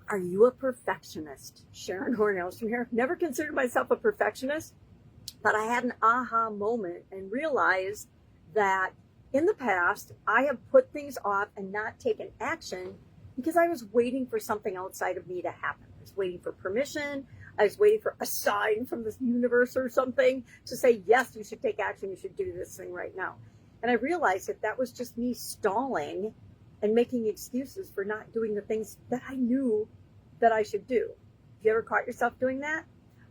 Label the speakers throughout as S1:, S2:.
S1: Are you a perfectionist? Sharon Horne-Ellstrom here. Never considered myself a perfectionist, but I had an aha moment and realized that in the past, I have put things off and not taken action because I was waiting for something outside of me to happen. I was waiting for permission. I was waiting for a sign from the universe or something to say, yes, you should take action. You should do this thing right now. And I realized that that was just me stalling and making excuses for not doing the things that I knew that I should do. Have you ever caught yourself doing that?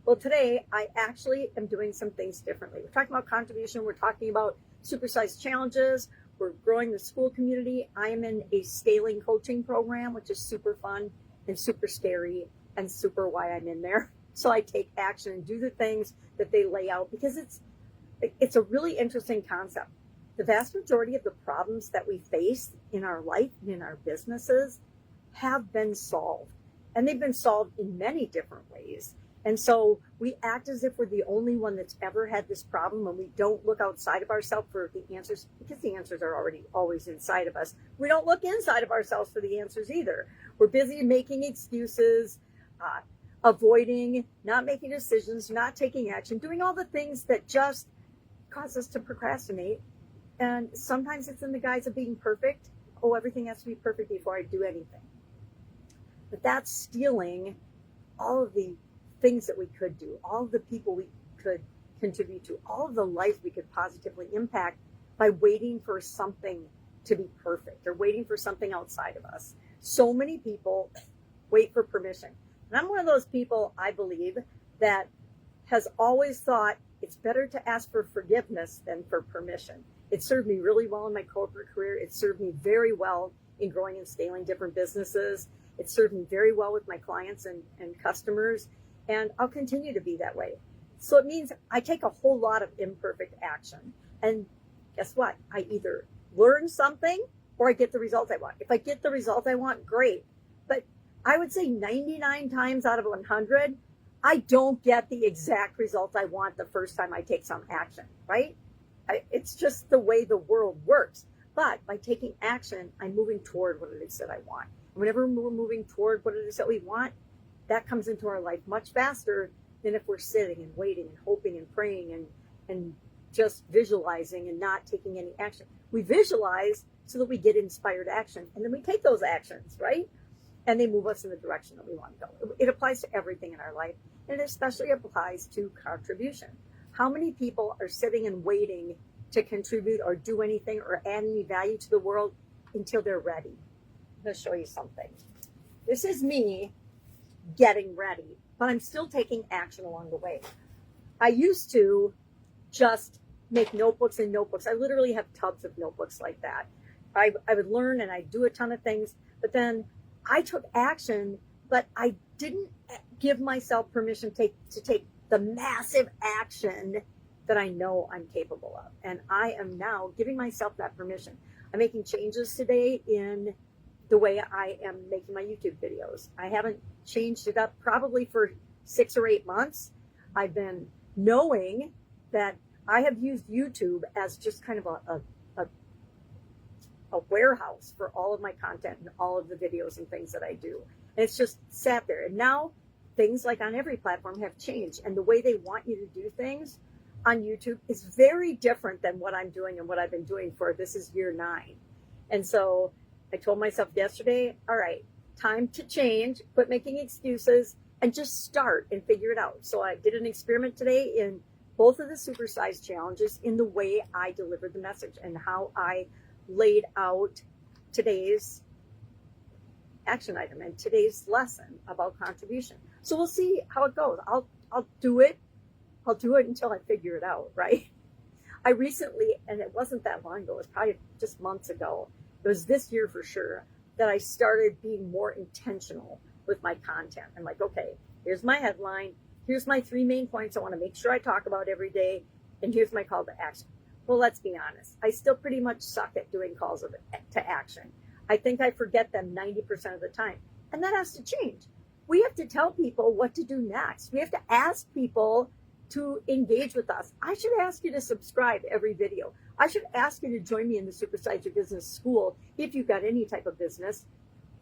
S1: Well, today I actually am doing some things differently. We're talking about contribution. We're talking about Supersize challenges. We're growing the Skool community. I am in a scaling coaching program, which is super fun and super scary and super why I'm in there. So I take action and do the things that they lay out because it's a really interesting concept. The vast majority of the problems that we face in our life and in our businesses have been solved. And they've been solved in many different ways. And so we act as if we're the only one that's ever had this problem, and we don't look outside of ourselves for the answers because the answers are already always inside of us. We don't look inside of ourselves for the answers either. We're busy making excuses, avoiding, not making decisions, not taking action, doing all the things that just cause us to procrastinate. And sometimes it's in the guise of being perfect. Oh, everything has to be perfect before I do anything. But that's stealing all of the things that we could do, all of the people we could contribute to, all of the life we could positively impact by waiting for something to be perfect or waiting for something outside of us. So many people wait for permission. And I'm one of those people, I believe, that has always thought it's better to ask for forgiveness than for permission. It served me really well in my corporate career. It served me very well in growing and scaling different businesses. It served me very well with my clients and customers, and I'll continue to be that way. So it means I take a whole lot of imperfect action. And guess what? I either learn something or I get the result I want. If I get the result I want, great. But I would say 99 times out of 100, I don't get the exact result I want the first time I take some action, right? It's just the way the world works. But by taking action, I'm moving toward what it is that I want. Whenever we're moving toward what it is that we want, that comes into our life much faster than if we're sitting and waiting and hoping and praying and just visualizing and not taking any action. We visualize so that we get inspired action, and then we take those actions, right? And they move us in the direction that we want to go. It applies to everything in our life, and it especially applies to contribution. How many people are sitting and waiting to contribute or do anything or add any value to the world until they're ready? I'm going to show you something. This is me getting ready, but I'm still taking action along the way. I used to just make notebooks and notebooks. I literally have tubs of notebooks like that. I would learn and I'd do a ton of things, but then I took action, but I didn't give myself permission to take the massive action that I know I'm capable of. And I am now giving myself that permission. I'm making changes today in the way I am making my YouTube videos. I haven't changed it up probably for 6 or 8 months. I've been knowing that I have used YouTube as just kind of a warehouse for all of my content and all of the videos and things that I do. And it's just sat there. And now things like on every platform have changed. And the way they want you to do things on YouTube is very different than what I'm doing and what I've been doing for, this is year 9. And so I told myself yesterday, all right, time to change, quit making excuses, and just start and figure it out. So I did an experiment today in both of the Supersize challenges in the way I delivered the message and how I laid out today's action item and today's lesson about contribution. So we'll see how it goes. I'll do it. I'll do it until I figure it out, right? I recently, and it wasn't that long ago, it was probably just months ago, it was this year for sure, that I started being more intentional with my content. I'm like, okay, here's my headline, here's my 3 main points I want to make sure I talk about every day, and here's my call to action. Well, let's be honest, I still pretty much suck at doing calls to action. I think I forget them 90% of the time, and that has to change. We have to tell people what to do next. We have to ask people to engage with us. I should ask you to subscribe every video. I should ask you to join me in the Supersize Your Business School if you've got any type of business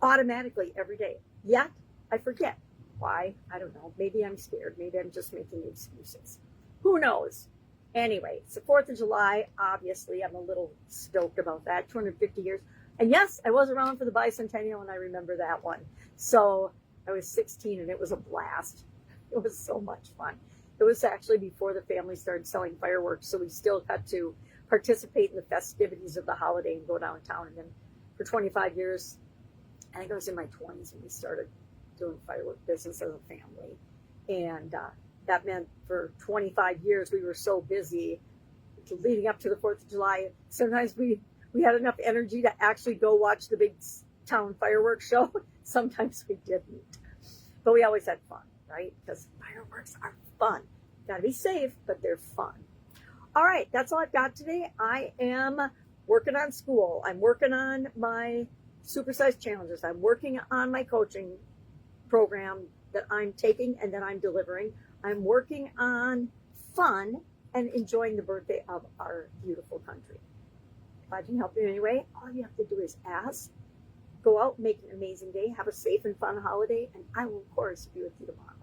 S1: automatically every day. Yet, I forget. Why? I don't know. Maybe I'm scared. Maybe I'm just making excuses. Who knows? Anyway, it's the 4th of July. Obviously, I'm a little stoked about that. 250 years. And yes, I was around for the bicentennial, and I remember that one. So I was 16, and it was a blast. It was so much fun. It was actually before the family started selling fireworks, so we still got to participate in the festivities of the holiday and go downtown. And then for 25 years, I think I was in my 20s when we started doing firework business as a family. And that meant for 25 years we were so busy leading up to the 4th of July. Sometimes we had enough energy to actually go watch the big town fireworks show. Sometimes we didn't. But we always had fun, right? Because fireworks are fun. Got to be safe, but they're fun. All right, that's all I've got today. I am working on Skool. I'm working on my Supersize challenges. I'm working on my coaching program that I'm taking and that I'm delivering. I'm working on fun and enjoying the birthday of our beautiful country. If I can help you in any way, all you have to do is ask. Go out, make an amazing day, have a safe and fun holiday, and I will, of course, be with you tomorrow.